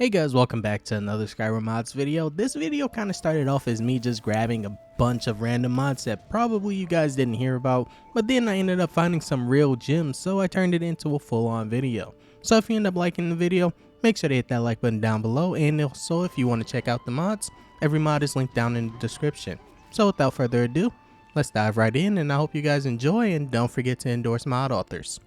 Hey guys, welcome back to another Skyrim mods video. This video kind of started off as me just grabbing a bunch of random mods that probably you guys didn't hear about, but then I ended up finding some real gems, so I turned it into a full-on video. So if you end up liking the video, make sure to hit that like button down below, and also if you want to check out the mods, every mod is linked down in the description. So without further ado, let's dive right in, and I hope you guys enjoy, and don't forget to endorse mod authors.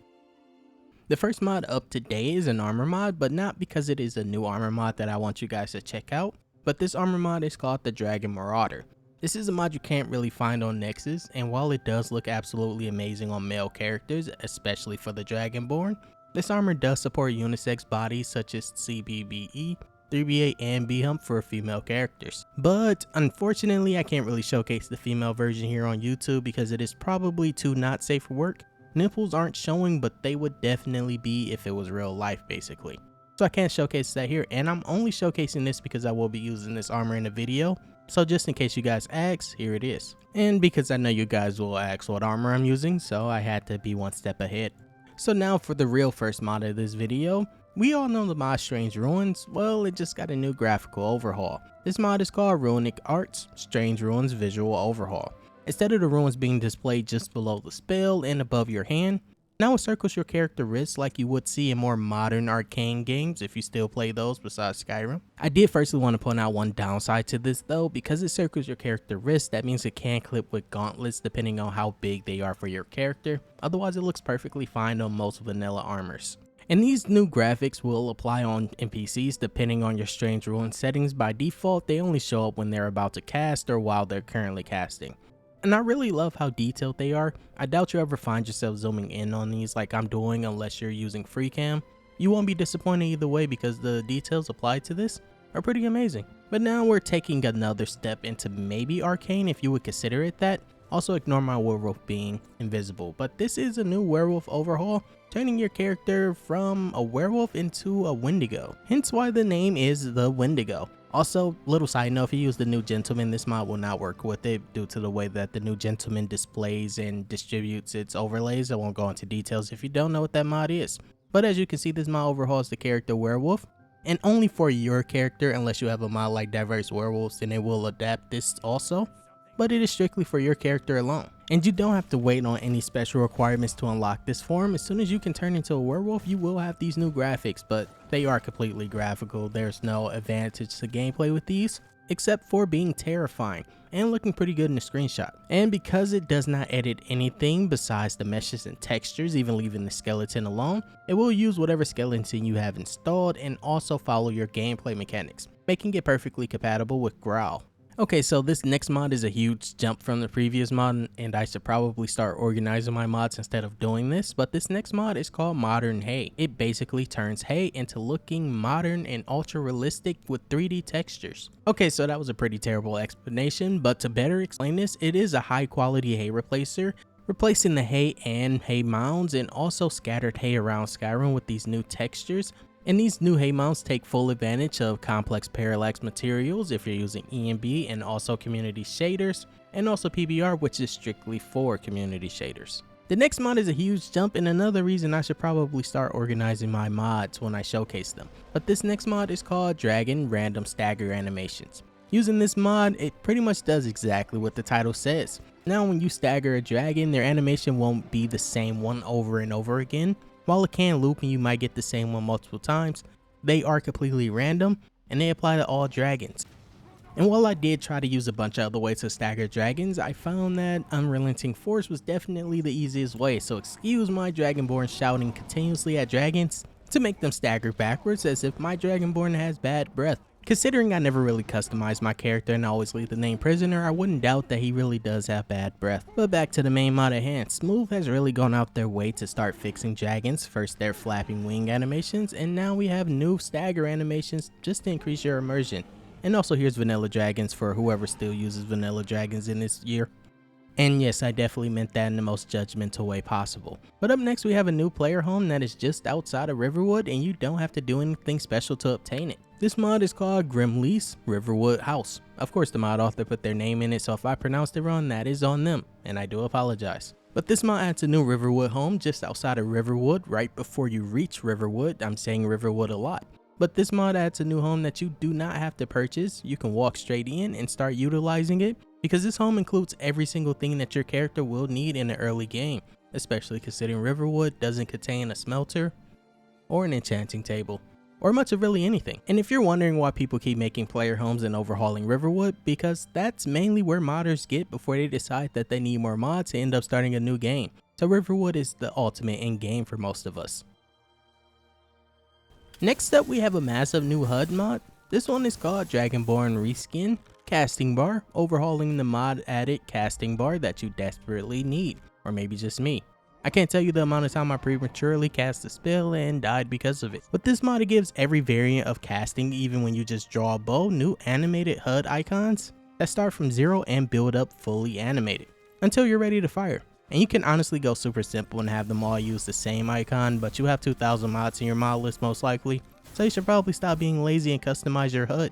The first mod up today is an armor mod, but not because it is a new armor mod that I want you guys to check out, but this armor mod is called the Dragon Marauder. This is a mod you can't really find on Nexus, and while it does look absolutely amazing on male characters, especially for the Dragonborn, this armor does support unisex bodies such as CBBE, 3BA, and Behemoth for female characters. But unfortunately, I can't really showcase the female version here on YouTube because it is probably too not safe for work. Nipples aren't showing, but they would definitely be if it was real life basically. So I can't showcase that here, and I'm only showcasing this because I will be using this armor in the video. So just in case you guys ask, here it is. And because I know you guys will ask what armor I'm using, so I had to be one step ahead. So now for the real first mod of this video. We all know the mod Strange Ruins. Well, it just got a new graphical overhaul. This mod is called Runic Arts Strange Ruins Visual Overhaul. Instead of the ruins being displayed just below the spell and above your hand, now it circles your character wrist like you would see in more modern arcane games if you still play those besides Skyrim. I did firstly want to point out one downside to this though. Because it circles your character wrist, that means it can clip with gauntlets depending on how big they are for your character. Otherwise it looks perfectly fine on most vanilla armors. And these new graphics will apply on NPCs depending on your Strange Ruin settings. By default, they only show up when they're about to cast or while they're currently casting. And I really love how detailed they are. I doubt you ever find yourself zooming in on these like I'm doing unless you're using free cam. You won't be disappointed either way because the details applied to this are pretty amazing. But now we're taking another step into maybe arcane if you would consider it that. Also ignore my werewolf being invisible, but this is a new werewolf overhaul, turning your character from a werewolf into a Wendigo, hence why the name is the Wendigo. Also, little side note, if you use the new gentleman, this mod will not work with it due to the way that the new gentleman displays and distributes its overlays. I won't go into details if you don't know what that mod is. But as you can see, this mod overhauls the character werewolf, and only for your character unless you have a mod like diverse werewolves, then it will adapt this also. But it is strictly for your character alone. And you don't have to wait on any special requirements to unlock this form. As soon as you can turn into a werewolf, you will have these new graphics, but they are completely graphical. There's no advantage to gameplay with these, except for being terrifying and looking pretty good in the screenshot. And because it does not edit anything besides the meshes and textures, even leaving the skeleton alone, it will use whatever skeleton you have installed and also follow your gameplay mechanics, making it perfectly compatible with Growl. Okay, so this next mod is a huge jump from the previous mod, and I should probably start organizing my mods instead of doing this, but this next mod is called Modern Hay. It basically turns hay into looking modern and ultra realistic with 3D textures. Okay, so that was a pretty terrible explanation, but to better explain this, it is a high quality hay replacer, replacing the hay and hay mounds and also scattered hay around Skyrim with these new textures. And these new hay mounts take full advantage of complex parallax materials if you're using ENB, and also community shaders, and also PBR, which is strictly for community shaders. The next mod is a huge jump, and another reason I should probably start organizing my mods when I showcase them. But this next mod is called Dragon Random Stagger Animations. Using this mod, it pretty much does exactly what the title says. Now when you stagger a dragon, their animation won't be the same one over and over again. While it can loop and you might get the same one multiple times, they are completely random and they apply to all dragons. And while I did try to use a bunch of other ways to stagger dragons, I found that Unrelenting Force was definitely the easiest way, so excuse my Dragonborn shouting continuously at dragons to make them stagger backwards as if my Dragonborn has bad breath. Considering I never really customized my character and always leave the name Prisoner, I wouldn't doubt that he really does have bad breath. But back to the main mod at hand, Smooth has really gone out their way to start fixing dragons. First their flapping wing animations, and now we have new stagger animations just to increase your immersion. And also here's vanilla dragons for whoever still uses vanilla dragons in this year. And yes, I definitely meant that in the most judgmental way possible. But up next we have a new player home that is just outside of Riverwood, and you don't have to do anything special to obtain it. This mod is called Gremli's Riverwood House. Of course the mod author put their name in it, so if I pronounced it wrong, that is on them, and I do apologize. But this mod adds a new Riverwood home just outside of Riverwood right before you reach Riverwood. I'm saying Riverwood a lot. But this mod adds a new home that you do not have to purchase. You can walk straight in and start utilizing it, because this home includes every single thing that your character will need in the early game, especially considering Riverwood doesn't contain a smelter or an enchanting table, or much of really anything. And if you're wondering why people keep making player homes and overhauling Riverwood, because that's mainly where modders get before they decide that they need more mods to end up starting a new game. So Riverwood is the ultimate end game for most of us. Next up, we have a massive new HUD mod. This one is called Dragonborn Reskin Casting Bar, overhauling the mod added casting bar that you desperately need, or maybe just me. I can't tell you the amount of time I prematurely cast a spell and died because of it. But this mod gives every variant of casting, even when you just draw a bow, new animated HUD icons that start from 0 and build up fully animated until you're ready to fire. And you can honestly go super simple and have them all use the same icon, but you have 2,000 mods in your mod list most likely, so you should probably stop being lazy and customize your HUD.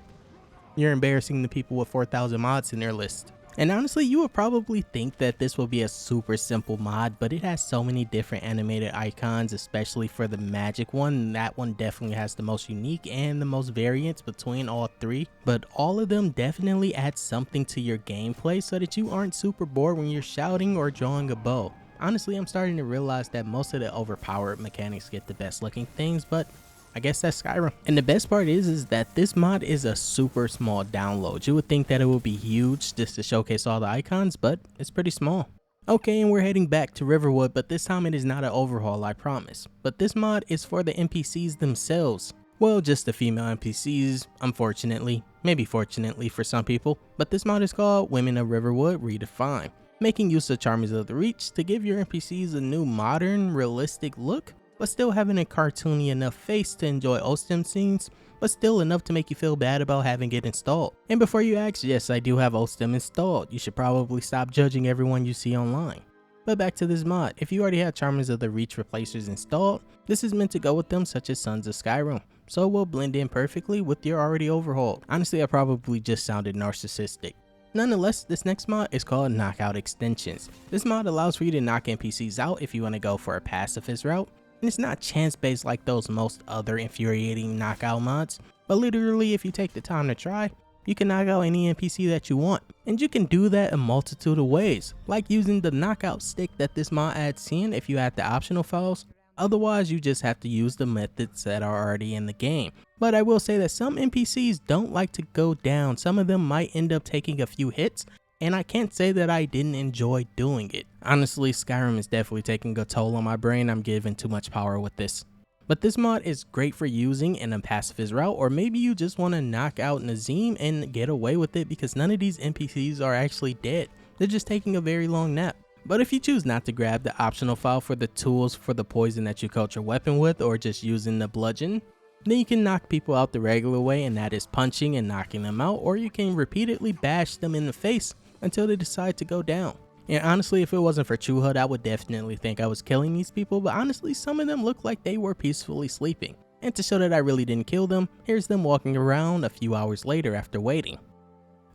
You're embarrassing the people with 4,000 mods in their list. And honestly, you would probably think that this will be a super simple mod, but it has so many different animated icons, especially for the magic one. That one definitely has the most unique and the most variants between all three, but all of them definitely add something to your gameplay so that you aren't super bored when you're shouting or drawing a bow. Honestly, I'm starting to realize that most of the overpowered mechanics get the best looking things, but I guess that's Skyrim. And the best part is that this mod is a super small download. You would think that it would be huge just to showcase all the icons, but it's pretty small. Okay, and we're heading back to Riverwood, but this time it is not an overhaul, I promise. But this mod is for the NPCs themselves. Well, just the female NPCs, unfortunately. Maybe fortunately for some people. But this mod is called Women of Riverwood Redefined, making use of Charmers of the Reach to give your NPCs a new modern, realistic look, but still having a cartoony enough face to enjoy Ostem scenes, but still enough to make you feel bad about having it installed. And before you ask, yes, I do have Ostem installed. You should probably stop judging everyone you see online. But back to this mod, if you already have Charmers of the Reach replacers installed, this is meant to go with them, such as Sons of Skyrim, so it will blend in perfectly with your already overhauled. Honestly, I probably just sounded narcissistic. Nonetheless, this next mod is called Knockout Extensions. This mod allows for you to knock NPCs out if you want to go for a pacifist route. And it's not chance based like those most other infuriating knockout mods, but literally if you take the time to try, you can knock out any NPC that you want. And you can do that a multitude of ways, like using the knockout stick that this mod adds in if you add the optional files. Otherwise, you just have to use the methods that are already in the game. But I will say that some NPCs don't like to go down. Some of them might end up taking a few hits, and I can't say that I didn't enjoy doing it. Honestly, Skyrim is definitely taking a toll on my brain. I'm giving too much power with this. But this mod is great for using in a pacifist route, or maybe you just want to knock out Nazim and get away with it because none of these NPCs are actually dead. They're just taking a very long nap. But if you choose not to grab the optional file for the tools for the poison that you coat your weapon with, or just using the bludgeon, then you can knock people out the regular way, and that is punching and knocking them out, or you can repeatedly bash them in the face until they decide to go down. And honestly, if it wasn't for True HUD, I would definitely think I was killing these people, but honestly, some of them looked like they were peacefully sleeping. And to show that I really didn't kill them, here's them walking around a few hours later after waiting.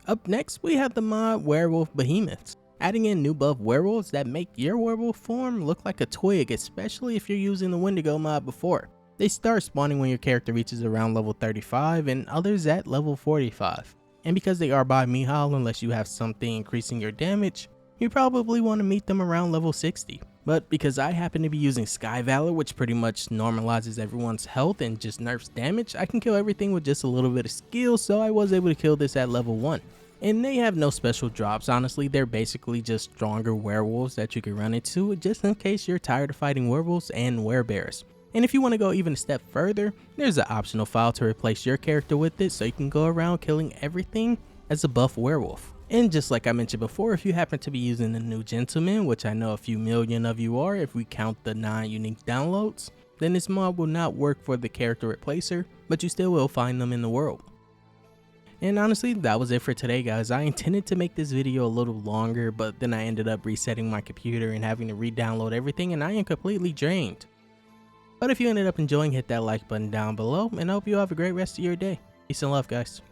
Up next, we have the mod Werewolf Behemoths, adding in new buff werewolves that make your werewolf form look like a twig, especially if you're using the Wendigo mod before. They start spawning when your character reaches around level 35 and others at level 45. And because they are by Mihail, unless you have something increasing your damage, you probably want to meet them around level 60. But because I happen to be using Sky Valor, which pretty much normalizes everyone's health and just nerfs damage, I can kill everything with just a little bit of skill, so I was able to kill this at level 1. And they have no special drops, honestly. They're basically just stronger werewolves that you can run into, just in case you're tired of fighting werewolves and werebears. And if you want to go even a step further, there's an optional file to replace your character with it, so you can go around killing everything as a buff werewolf. And just like I mentioned before, if you happen to be using the new Gentleman, which I know a few million of you are if we count the 9 unique downloads, then this mod will not work for the character replacer, but you still will find them in the world. And honestly, that was it for today, guys. I intended to make this video a little longer, but then I ended up resetting my computer and having to re-download everything, and I am completely drained. But if you ended up enjoying, hit that like button down below, and I hope you have a great rest of your day. Peace and love, guys.